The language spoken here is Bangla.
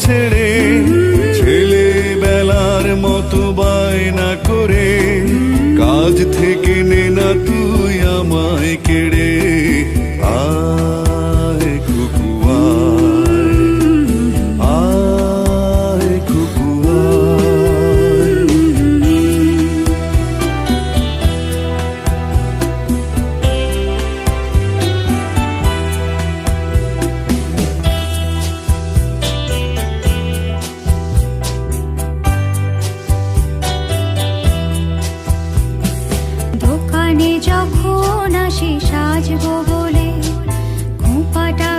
ছেড়ে, ছেলেবেলার মতো বায়না করে, কাজ থেকে নে না তুই আমায় কেড়ে। আয় খুকু আয়, আয় খুকু আয়। দোকানে যখন আসি সাজবো বলে, খোঁপাটা